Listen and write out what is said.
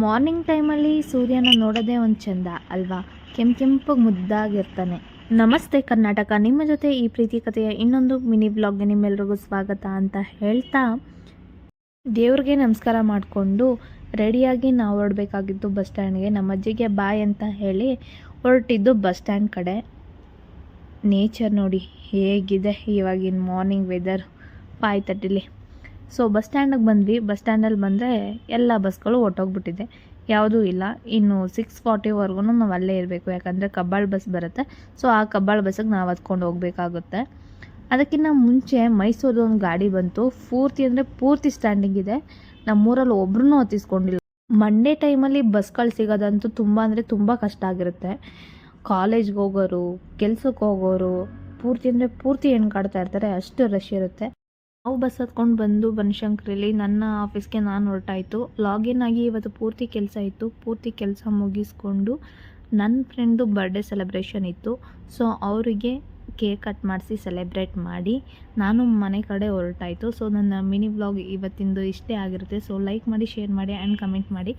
Morning ಟೈಮಲ್ಲಿ ಸೂರ್ಯನ ನೋಡೋದೇ ಒಂದು ಚೆಂದ ಅಲ್ವಾ. ಕೆಂಪಗೆ ಮುದ್ದಾಗಿರ್ತಾನೆ. ನಮಸ್ತೆ ಕರ್ನಾಟಕ, ನಿಮ್ಮ ಜೊತೆ ಈ ಪ್ರೀತಿ ಕಥೆಯ ಇನ್ನೊಂದು ಮಿನಿ ಬ್ಲಾಗ್ಗೆ ನಿಮ್ಮೆಲ್ರಿಗೂ ಸ್ವಾಗತ ಅಂತ ಹೇಳ್ತಾ, ದೇವ್ರಿಗೆ ನಮಸ್ಕಾರ ಮಾಡಿಕೊಂಡು ರೆಡಿಯಾಗಿ ನಾವು ಹೊರಡಬೇಕಾಗಿದ್ದು ಬಸ್ ಸ್ಟ್ಯಾಂಡ್ಗೆ. ನಮ್ಮ ಅಜ್ಜಿಗೆ ಬಾಯ್ ಅಂತ ಹೇಳಿ ಹೊರಟಿದ್ದು ಬಸ್ ಸ್ಟ್ಯಾಂಡ್ ಕಡೆ. ನೇಚರ್ ನೋಡಿ ಹೇಗಿದೆ ಇವಾಗಿನ ಮಾರ್ನಿಂಗ್ ವೆದರ್ 5:30. ಸೊ ಬಸ್ ಸ್ಟ್ಯಾಂಡಿಗೆ ಬಂದ್ವಿ. ಬಸ್ ಸ್ಟ್ಯಾಂಡಲ್ಲಿ ಬಂದರೆ ಎಲ್ಲ ಬಸ್ಗಳು ಹೊರ್ಟೋಗ್ಬಿಟ್ಟಿದೆ, ಯಾವುದೂ ಇಲ್ಲ. ಇನ್ನು 6:40ವರೆಗೂ ನಾವು ಅಲ್ಲೇ ಇರಬೇಕು, ಯಾಕಂದರೆ ಕಬ್ಬಾಳು ಬಸ್ ಬರುತ್ತೆ. ಸೊ ಆ ಕಬ್ಬಾಳು ಬಸ್ಸಿಗೆ ನಾವು ಹತ್ಕೊಂಡು ಹೋಗಬೇಕಾಗುತ್ತೆ. ಅದಕ್ಕಿಂತ ಮುಂಚೆ ಮೈಸೂರದು ಒಂದು ಗಾಡಿ ಬಂತು. ಪೂರ್ತಿ ಅಂದರೆ ಪೂರ್ತಿ ಸ್ಟ್ಯಾಂಡಿಂಗ್ ಇದೆ. ನಮ್ಮೂರಲ್ಲಿ ಒಬ್ರೂ ಹತ್ತಿಸ್ಕೊಂಡಿಲ್ಲ. ಮಂಡೇ ಟೈಮಲ್ಲಿ ಬಸ್ಗಳು ಸಿಗೋದಂತೂ ತುಂಬ ಅಂದರೆ ತುಂಬ ಕಷ್ಟ ಆಗಿರುತ್ತೆ. ಕಾಲೇಜ್ಗೆ ಹೋಗೋರು, ಕೆಲ್ಸಕ್ಕೆ ಹೋಗೋರು ಪೂರ್ತಿ ಅಂದರೆ ಪೂರ್ತಿ ಹೆಣ್ಕಾಡ್ತಾ ಇರ್ತಾರೆ, ಅಷ್ಟು ರಶ್ ಇರುತ್ತೆ. ನಾವು ಬಸ್ ಹತ್ಕೊಂಡು ಬಂದು ಬನಶಂಕರಿಲಿ ನನ್ನ ಆಫೀಸ್ಗೆ ನಾನು ಹೊರಟಾಯಿತು. ಲಾಗಿನ್ ಆಗಿ ಇವತ್ತು ಪೂರ್ತಿ ಕೆಲಸ ಇತ್ತು. ಪೂರ್ತಿ ಕೆಲಸ ಮುಗಿಸ್ಕೊಂಡು ನನ್ನ ಫ್ರೆಂಡು ಬರ್ಡೇ ಸೆಲೆಬ್ರೇಷನ್ ಇತ್ತು. ಸೊ ಅವರಿಗೆ ಕೇಕ್ ಕಟ್ ಮಾಡಿಸಿ ಸೆಲೆಬ್ರೇಟ್ ಮಾಡಿ ನಾನು ಮನೆ ಕಡೆ ಹೊರಟಾಯಿತು. ಸೊ ನನ್ನ ಮಿನಿ ವ್ಲಾಗ್ ಇವತ್ತಿಂದು ಇಷ್ಟೇ ಆಗಿರುತ್ತೆ. ಸೊ ಲೈಕ್ ಮಾಡಿ, ಶೇರ್ ಮಾಡಿ ಆ್ಯಂಡ್ ಕಮೆಂಟ್ ಮಾಡಿ.